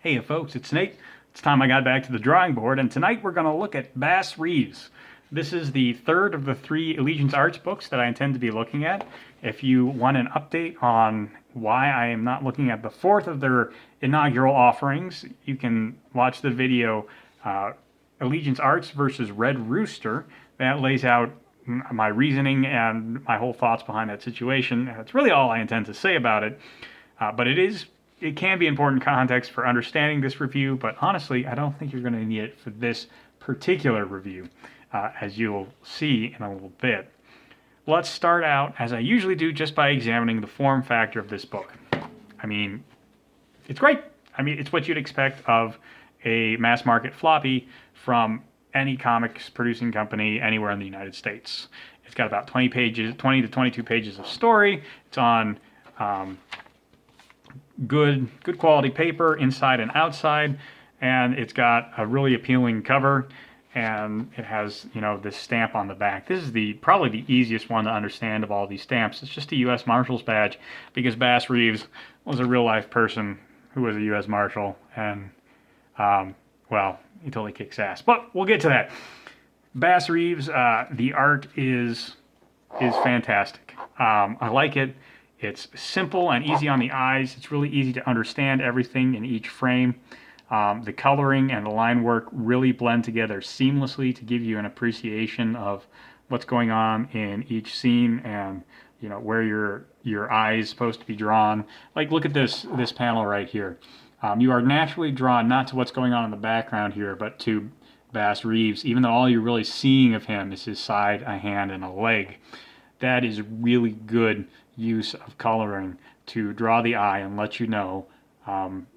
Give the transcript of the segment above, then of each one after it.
Hey folks, it's Nate. It's time I got back to the drawing board, and tonight we're going to look at Bass Reeves. This is the third of the three Allegiance Arts books that I intend to be looking at. If you want an update on why I am not looking at the fourth of their inaugural offerings, you can watch the video Allegiance Arts versus Red Rooster. That lays out my reasoning and my whole thoughts behind that situation. That's really all I intend to say about it. But it can be important context for understanding this review, but honestly, I don't think you're going to need it for this particular review, as you'll see in a little bit. Let's start out, as I usually do, just by examining the form factor of this book. I mean, it's great. I mean, it's what you'd expect of a mass market floppy from any comics producing company anywhere in the United States. It's got about 20 to 22 pages of story. It's on good quality paper inside and outside, and it's got a really appealing cover, and it has, you know, this stamp on the back. This is probably the easiest one to understand of all these stamps. It's just a U.S. Marshal's badge, because Bass Reeves was a real life person who was a U.S. Marshal, and well, he totally kicks ass. But we'll get to that. Bass Reeves, the art is fantastic. I like it. It's simple and easy on the eyes. It's really easy to understand everything in each frame. The coloring and the line work really blend together seamlessly to give you an appreciation of what's going on in each scene, and you know where your eye is supposed to be drawn. Like, look at this panel right here. You are naturally drawn not to what's going on in the background here, but to Bass Reeves, even though all you're really seeing of him is his side, a hand, and a leg. That is really good use of coloring to draw the eye and let you know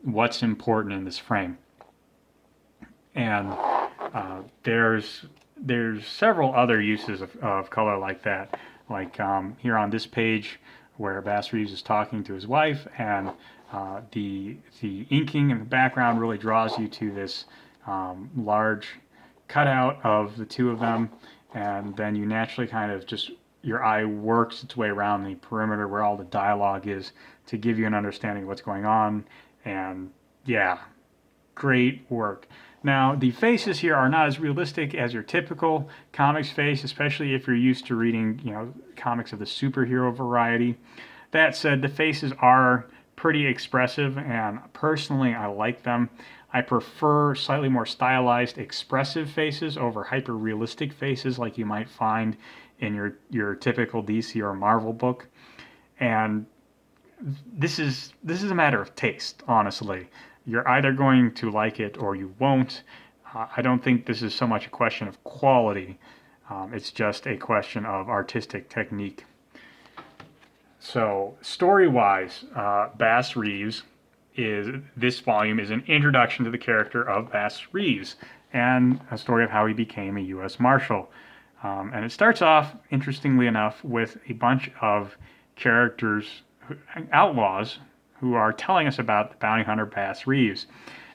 what's important in this frame. And there's several other uses of color like that, like here on this page where Bass Reeves is talking to his wife, and the inking in the background really draws you to this large cutout of the two of them, and then you naturally kind of just, your eye works its way around the perimeter where all the dialogue is to give you an understanding of what's going on. And yeah, great work. Now, the faces here are not as realistic as your typical comics face, especially if you're used to reading, you know, comics of the superhero variety. That said, the faces are pretty expressive, and personally, I like them. I prefer slightly more stylized, expressive faces over hyper-realistic faces like you might find in your typical DC or Marvel book. And this is a matter of taste, honestly. You're either going to like it or you won't. I don't think this is so much a question of quality. It's just a question of artistic technique. So, story-wise, Bass Reeves this volume is an introduction to the character of Bass Reeves and a story of how he became a U.S. Marshal. And it starts off, interestingly enough, with a bunch of characters, outlaws, who are telling us about the bounty hunter Bass Reeves.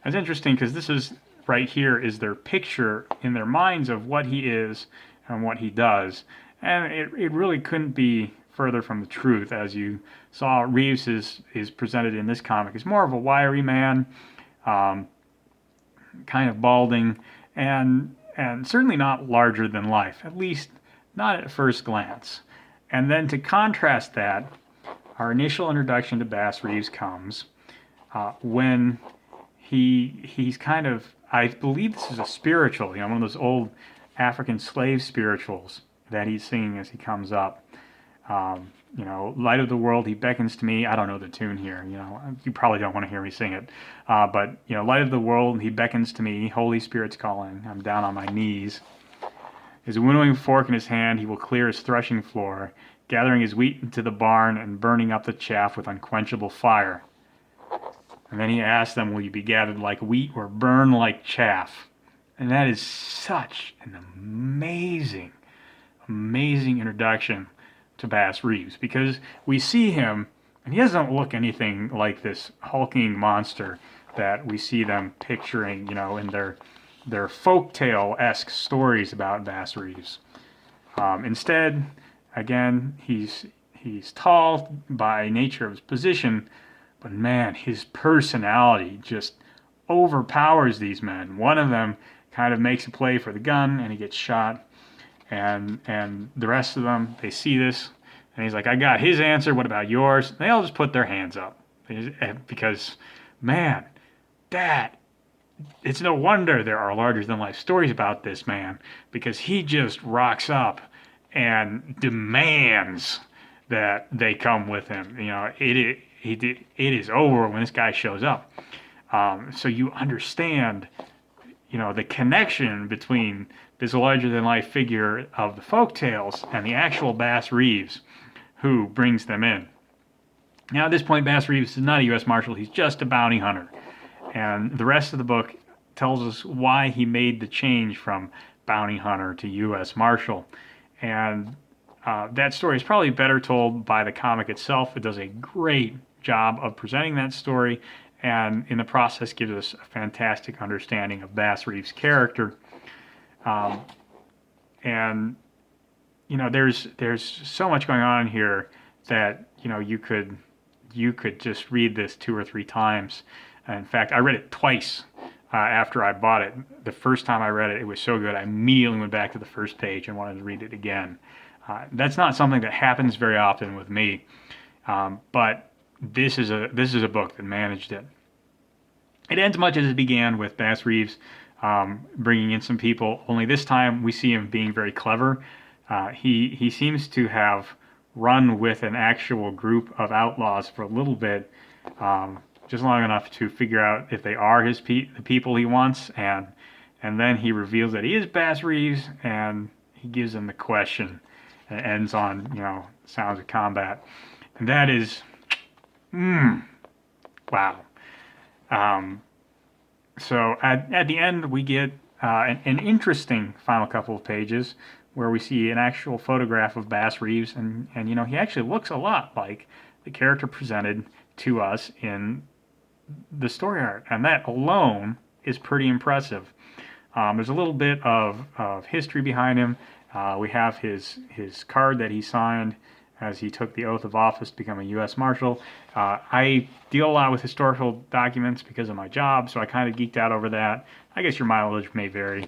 And it's interesting because this is, right here, is their picture in their minds of what he is and what he does. And it really couldn't be further from the truth. As you saw, Reeves is presented in this comic as more of a wiry man, kind of balding, and certainly not larger than life, at least not at first glance. And then to contrast that, our initial introduction to Bass Reeves comes when he's kind of, I believe this is a spiritual, you know, one of those old African slave spirituals that he's singing as he comes up. You know, light of the world, he beckons to me. I don't know the tune here, you know, you probably don't want to hear me sing it. But, you know, light of the world, he beckons to me. Holy Spirit's calling. I'm down on my knees. His winnowing fork in his hand, he will clear his threshing floor, gathering his wheat into the barn and burning up the chaff with unquenchable fire. And then he asks them, will you be gathered like wheat or burn like chaff? And that is such an amazing introduction to Bass Reeves, because we see him and he doesn't look anything like this hulking monster that we see them picturing, you know, in their folktale-esque stories about Bass Reeves. Instead, again, he's tall by nature of his position, but man, his personality just overpowers these men. One of them kind of makes a play for the gun, and he gets shot. And the rest of them, they see this, and he's like, I got his answer, what about yours? They all just put their hands up. Because, man, it's no wonder there are larger-than-life stories about this man, because he just rocks up and demands that they come with him. You know, it is over when this guy shows up. So you understand, you know, the connection between this larger-than-life figure of the folktales and the actual Bass Reeves who brings them in. Now, at this point, Bass Reeves is not a U.S. Marshal. He's just a bounty hunter. And the rest of the book tells us why he made the change from bounty hunter to U.S. Marshal. And that story is probably better told by the comic itself. It does a great job of presenting that story, and in the process gives us a fantastic understanding of Bass Reeves' character. And you know, there's so much going on here that, you know, you could just read this 2 or 3 times. In fact, I read it twice after I bought it. The first time I read it, it was so good, I immediately went back to the first page and wanted to read it again. That's not something that happens very often with me, but this is a book that managed it. It ends much as it began, with Bass Reeves bringing in some people, only this time we see him being very clever. He seems to have run with an actual group of outlaws for a little bit, just long enough to figure out if they are the people he wants, and then he reveals that he is Bass Reeves, and he gives them the question, and it ends on, you know, sounds of combat, and that is, wow. So at the end we get an interesting final couple of pages where we see an actual photograph of Bass Reeves, and you know, he actually looks a lot like the character presented to us in the story art, and that alone is pretty impressive. There's a little bit of history behind him. We have his card that he signed as he took the oath of office to become a U.S. Marshal. I deal a lot with historical documents because of my job, so I kind of geeked out over that. I guess your mileage may vary.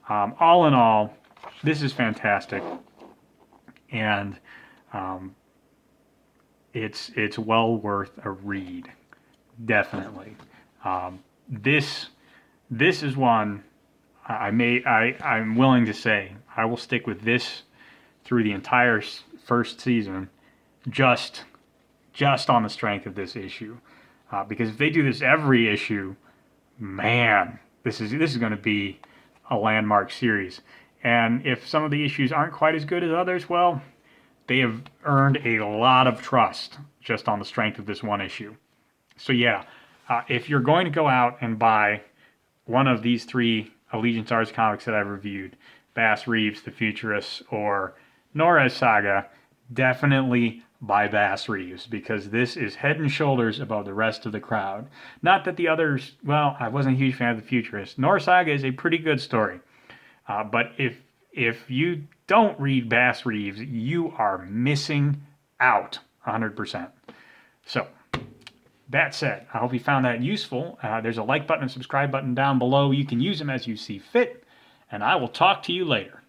All in all, this is fantastic, and it's well worth a read, definitely. This is one I'm willing to say I will stick with this through the entire first season, just on the strength of this issue, because if they do this every issue, man, this is going to be a landmark series. And if some of the issues aren't quite as good as others, well, they have earned a lot of trust just on the strength of this one issue. So yeah, if you're going to go out and buy one of these 3 Allegiance Arts comics that I've reviewed, Bass Reeves, The Futurists, or Nora's Saga, definitely buy Bass Reeves, because this is head and shoulders above the rest of the crowd. Not that the others, well, I wasn't a huge fan of The Futurists. Nora's Saga is a pretty good story. But if you don't read Bass Reeves, you are missing out 100%. So, that said, I hope you found that useful. There's a like button and subscribe button down below. You can use them as you see fit, and I will talk to you later.